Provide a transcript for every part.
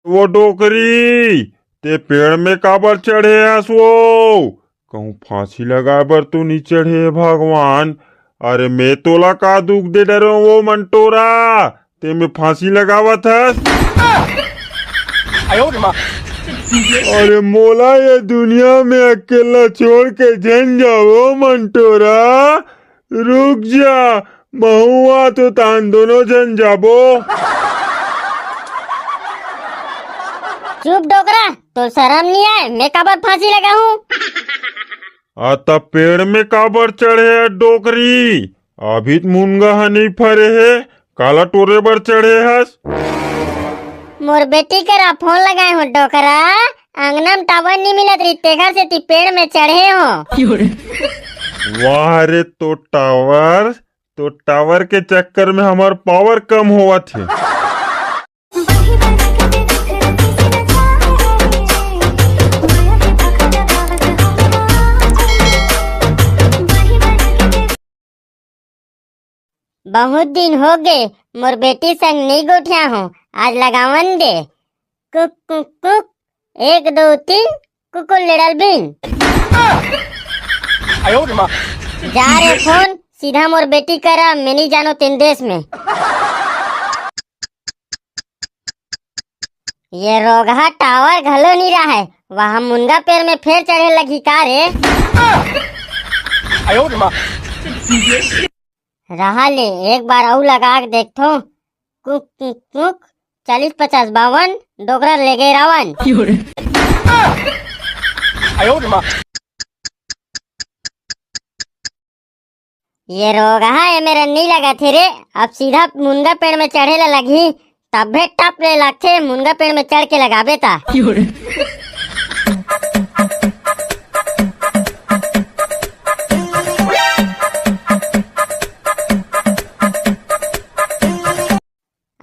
वो डोकरी ते पेड़ में काबर चढ़े हस वो? कहूँ फांसी लगा बर तू नहीं चढ़े भगवान। अरे मैं तोला का दुख दे डरो वो मंटोरा, ते में फांसी लगावत हस। अरे मोला ये दुनिया में अकेला छोड़ के जन जाओ मंटोरा। रुक जा, महुआ तो तान दोनों जन जाबो। चुप डोकरा, तो शर्म नहीं आए? मैं काबर फांसी लगा हूँ? आता पेड़ में काबर चढ़े है डोकरी? अभी मुनगा नहीं फरे है, काला टोरे बर चढ़े हस। मोर बेटी करा फोन लगाए हो डोकरा, आंगना में टावर नहीं मिलत रही तेखर से ती पेड़ में चढ़े हो। वाह रे, तो टावर के चक्कर में हमार पावर कम हुआ थे। बहुत दिन हो गए मोर बेटी संग नहीं गोठिया हूँ, आज लगावन दे। कुक कुक कुक, 1 2 3 कुकुर लिडल बिन। जा रे फोन सीधा मोर बेटी करा, मैं नहीं जानो तीन देश में। ये रोगहा टावर घलो नहीं रहा है, वहाँ मुनगा पेड़ में फिर चढ़े लगी का रे? रहा ले, एक बार और लगा के देखो। कुक कुक कुक, 40 50 52 डोकरा ले गए रावण। ये रोग है मेरा नहीं लगा थे रे, अब सीधा मुनगा पेड़ में चढ़े ला लगी, तबे टप ले लगते मुनगा पेड़ में चढ़ के लगाबे ता।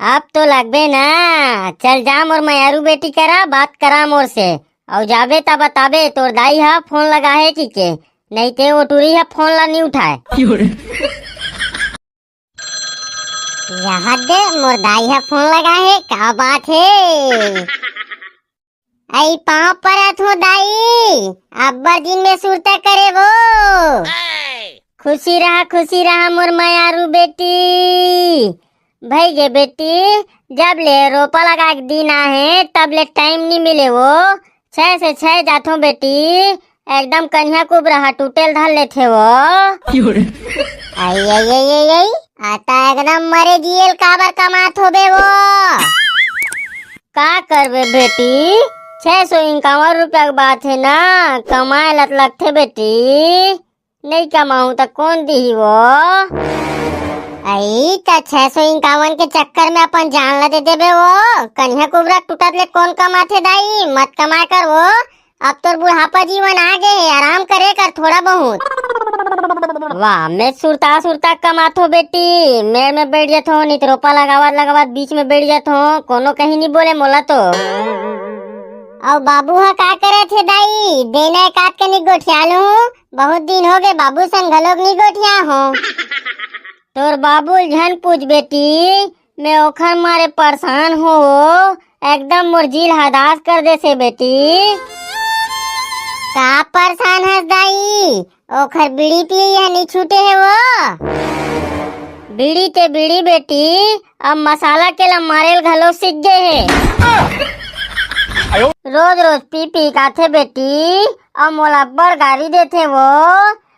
अब तो लगबे ना, चल जा मोर मयारू बेटी करा बात करा मोर से, और जाबे ता बताबे तोर दाई हा फोन लगा है की के, नहीं ते वो टूरी हा फोन ला नहीं उठाए। यहाँ दे मोर दाई हा फोन लगा है, का बात है? आई पाँव परत हो दाई, अब्बर दिन में सुरता करे वो। खुशी रहा मोर मयारू बेटी। भाई गे बेटी, जब ले रोपा लगा के दिन आहे तब ले टाइम नहीं मिले वो, 6 से 6 जाथो बेटी, एकदम कन्या कुबरा टूटेल धर लेथे वो। आई आई आई आई आई, आता एकदम मरे जियल काबर कमात होबे वो? का करबे बेटी, 651 रुपया की बात है ना, कमाए लत लगथे बेटी, नहीं कमाऊं तो कौन दी वो? आई तो 651 के चक्कर में अपन जान ला दे देबे वो, कन्या कुबरा टूटत ले कौन कमाथे दाई, मत कमाए कर वो। अब तो बुढ़ापा जीवन आ गए, आराम करे कर थोड़ा बहुत। वाह, मैं सुरता कमाथो बेटी, मेड़ में बैठ जातो, नहीं तो रोपा लगावत बीच में बैठ जातो, कोनो कहीं नहीं बोले मोला तो। और बाबू हा का करे थे दाई, देना काट के नहीं गोठिया लू, बहुत दिन हो गए बाबू संग घलोक नहीं गोठिया हो। तोर बाबू झन पूछ बेटी, मैं ओखर मारे परेशान हो, एकदम मोर जील हदास कर दे से बेटी। का परेशान हस दाई, ओखर बीड़ी पिए नहीं छूटे है वो? बीड़ी ते बीड़ी बेटी, अब मसाला के ला मारेल घलो सीख गए है। रोज रोज पी पी काथे बेटी, अब मोला बड़ गाड़ी देथे वो,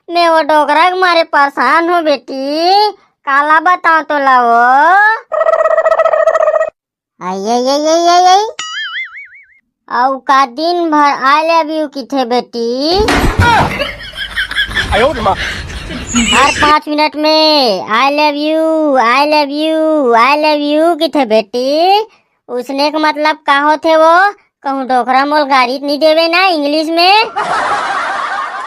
मैं वो डोकरा के मारे परेशान हो बेटी, काला बताओ तो ला वो। आई आई आई आई आई आई, औ का दिन भर आई लव यू की थे बेटी, हर 5 मिनट में आई love you I love you I love you की थे बेटी। उसने का मतलब का होथे वो? कहूँ डोकरा मोल गाड़ी नहीं देवे ना इंग्लिश में।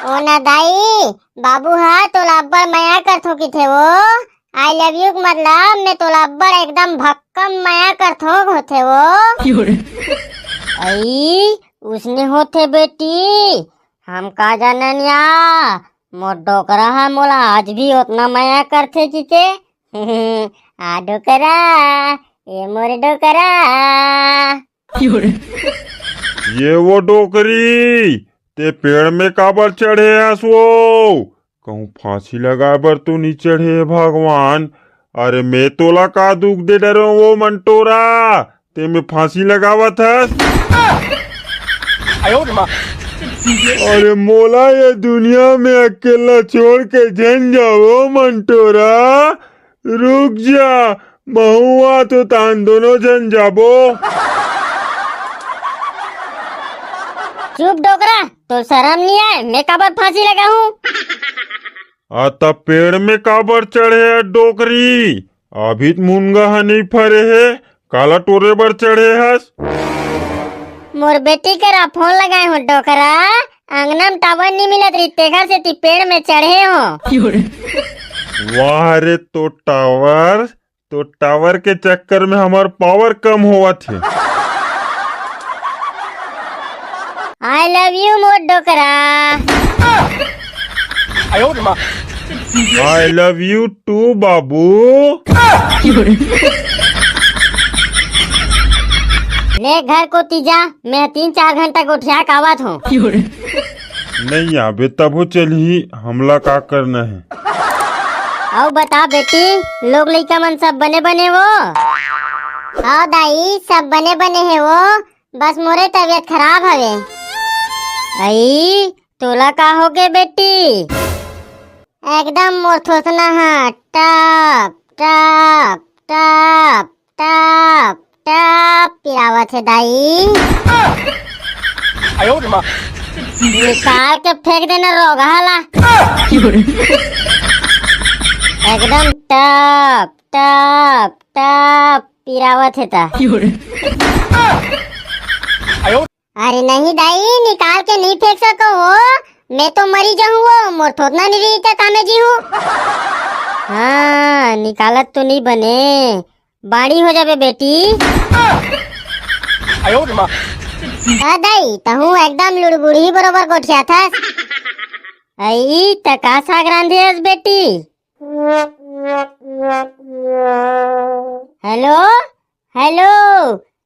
ओ ना दाई, बाबू हा तो लब्बर माया करथो की थे वो, आई लव यू मतलब मैं तो लब्बर एकदम भक्कम माया करथो होथे वो। आई उसने होथे बेटी, हम का जानन या, मोर डोकरा हा मोला आज भी उतना माया करथे की के। आ डोकरा, ए मोरे डोकरा। ये वो डोकरी ते पेड़ में काबर चढ़े हस वो? कहूँ फांसी लगा बर तू नहीं चढ़े भगवान। अरे मैं तोला का दुख दे डरो वो मंटोरा, ते में फांसी लगावत हस। अरे मोला ये दुनिया में अकेला छोड़ के जन जाओ मंटोरा। रुक जा, महुआ तो तान दोनों जन जाबो। चुप डोकरा, तो शर्म नहीं आए? मैं काबर फांसी लगा हूँ? आता पेड़ में काबर चढ़े है डोकरी? अभी मुनगा नहीं फरे है, काला टोरे बर चढ़े हस। मोर बेटी करा फोन लगाए हो डोकरा, आंगना में टावर नहीं मिलत रही, तेखर से ती पेड़ में चढ़े हो। वाह रे, तो टावर के चक्कर में हमार पावर कम हुआ थे। आई लव यू मोर डोकरा। आई लव यू टू बाबू। ले घर को तीजा, मैं 3-4 घंटा को उठिया कावत हूँ। नहीं आबे तब हो चली, हमला का करना है। आओ बता बेटी, लोग लइका मन सब बने बने वो? हाँ दाई, सब बने बने है वो, बस मोरे तबीयत खराब हवे। आई तोला का हो गए बेटी? एकदम मोर थोसना है, टप टप टप टप टप पिरावत है दाई। निकाल के फेंक देना रोगहाला। एकदम टप टप टप पिरावत है ता। अरे नहीं दाई, निकाल के नहीं फेंक सको हो, मैं तो मरी जाऊँ, वो मोर थोतना नहीं रही था मैं जी हूँ। हाँ निकालत तो नहीं बने, बाड़ी हो जाबे बेटी। हाँ दाई, तहूँ एकदम लुड़बुड़ी बरोबर गोठिया था। आई तका साग रांधे हस बेटी? हेलो हेलो,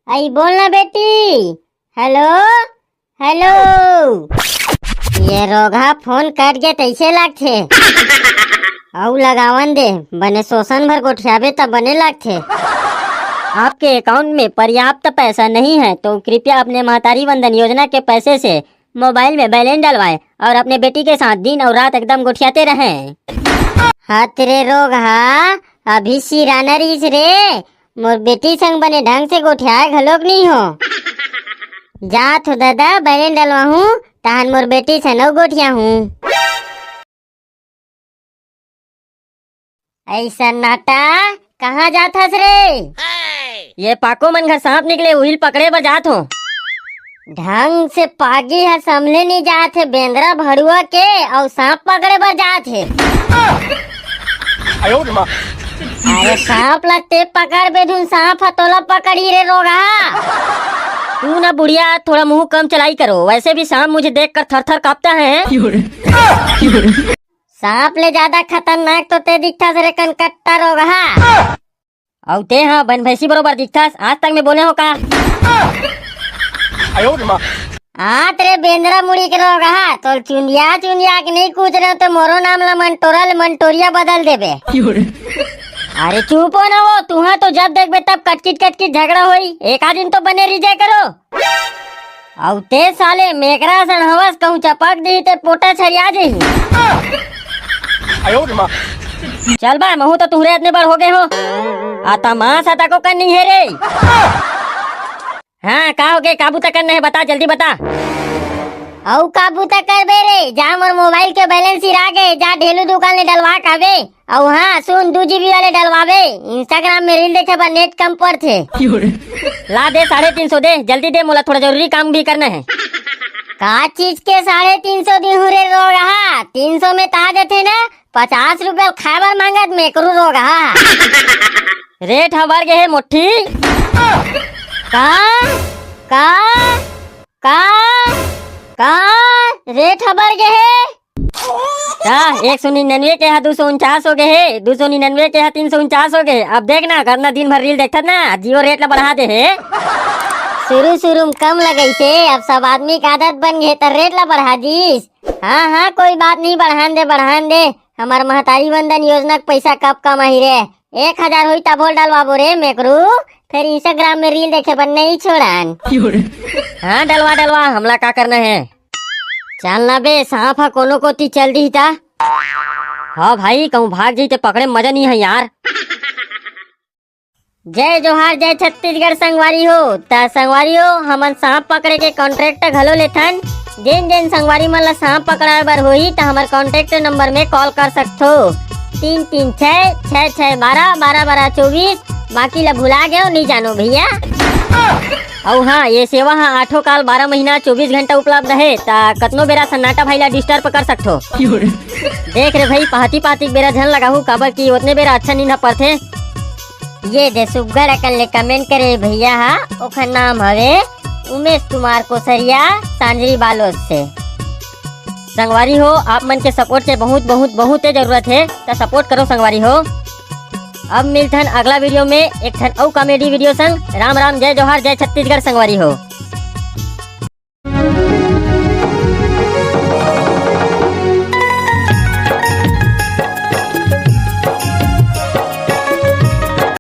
आई बोलना बेटी। Hello hello. ये रोगा फोन कट गया तैसे लागथे। आउ लगावन दे, बने शोषण भर गोठियाबे तब बने लागथे। आपके अकाउंट में पर्याप्त पैसा नहीं है तो कृपया अपने महतारी वंदन योजना के पैसे से मोबाइल में बैलेंस डलवाएं और अपने बेटी के साथ दिन और रात एकदम गोठियाते रहें। हाथ रे रोगा, अभी सिराना रीस रे, मोर बेटी संग बने ढंग से गोठियाए घलोक नहीं हो। जात हो दादा, बैलेंस डलवा हूँ, तहन मोर बेटी से नौ गोठिया हूँ। ऐसा नाटा कहाँ जात हस रे? ये पाको मन घर सांप निकले, उहिल पकड़े बर जात हो। ढंग से पागी है समले नहीं जात है, बेंद्रा भड़ुआ के और सांप पकड़े बर जात है। अरे सांप लगते पकड़ बेधुन, सांप हतोला पकड़ी रे रोगा। तू ना बुढ़िया थोड़ा मुंह कम चलाई करो, वैसे भी सांप मुझे देखकर थर थर कांपता है। सांप ले ज्यादा खतरनाक तो ते दिखता रे कनकट्टा रोगा। और ते हाँ बन भैंसी बरोबर दिखतास, आज तक मैं बोले हो का? आत रे बेंद्रा मुड़ी के रोगा, तो चुंदिया चुंदिया के नहीं कूच रहे तो मोरो नाम ला मंटोरा ले मंटोरिया बदल देबे। अरे चुप हो ना वो, तुहा तो जब देखबे तब कटकिट कटकिट झगड़ा होई, एक आध दिन तो बने रिजे करो। औ ते साले मेकरा सन हवस, कहूँ चपक दी ते पोटा छरिया जही। चल बा, महू तो तुहरे इतने बड़ हो गए हो, आता माँ सता को करनी है रे। हाँ का हो गए, काबू तक करना है, बता जल्दी बता। औ काबू तक कर बे रे, जा मोर मोबाइल के बैलेंस हिरा गए, जा ढेलू दुकान ले डलवा काबे। औ हाँ सुन, 2 GB वाले डलवावे, इंस्टाग्राम में रील देखे पर नेट कम पर थे। ला दे 350 दे, जल्दी दे, मोला थोड़ा जरूरी काम भी करना है। का चीज के 350 दी रे रोगा, 300 में ता देते ना, 50 रुपया खाबर मांगत में करू रोगा। रेट हबर गए है मुट्ठी। का का का का रेट हबर गए है? क्या 199 के है 249 हो गए है, 299 के है 349 हो गए। अब देखना करना दिन भर रील देखता ना, जियो रेट ला बढ़ा दे है। शुरू शुरू में कम लगई से अब सब आदमी का आदत बन गए तो रेट ला बढ़ा दीस। हाँ हाँ कोई बात नहीं, बढ़ान दे। हमार महतारी वंदन योजना के पैसा कब कम आई रे? 1000 हुई तब बोल डलवाबो रे मेकरू, फिर इंस्टाग्राम में रील देखे पर नहीं छोड़ान। हाँ डलवा हमला का करना है। चलना बे सांप हा कोनो कोती चल दी था। हाँ भाई कहूँ भाग जाई तो पकड़े में मजा नहीं है यार। जय जोहार जय छत्तीसगढ़ संगवारी हो। ता संगवारी हो हमन सांप पकड़े के कॉन्ट्रैक्ट घलो लेथन। जेन संगवारी मन ला सांप पकड़ाए बर होही ता हमर कॉन्टैक्ट नंबर में कॉल कर सकथो 33666121224। बाकी ला भुला गए नहीं जानो भैया। और हाँ ये सेवा हाँ 8 काल 12 महीना 24 घंटा उपलब्ध है। ता कतनो बेरा सन्नाटा भाई ला डिस्टर्ब कर सकथो। देख रे भाई पाती बेरा झन लगाहू काबर की उतने बेरा अच्छा नींद पड़थे। ये दे सुग्घर अकन ले कमेंट करे भैया हा, ओखर नाम हवे उमेश कुमार कोसरिया सांजरी बालोद से। संगवारी हो आप मन के सपोर्ट के बहुत जरूरत है, तो सपोर्ट करो संगवारी हो। अब मिलथन अगला वीडियो में एक ठन और कॉमेडी वीडियो संग। राम राम जय जोहार जय छत्तीसगढ़ संगवारी हो।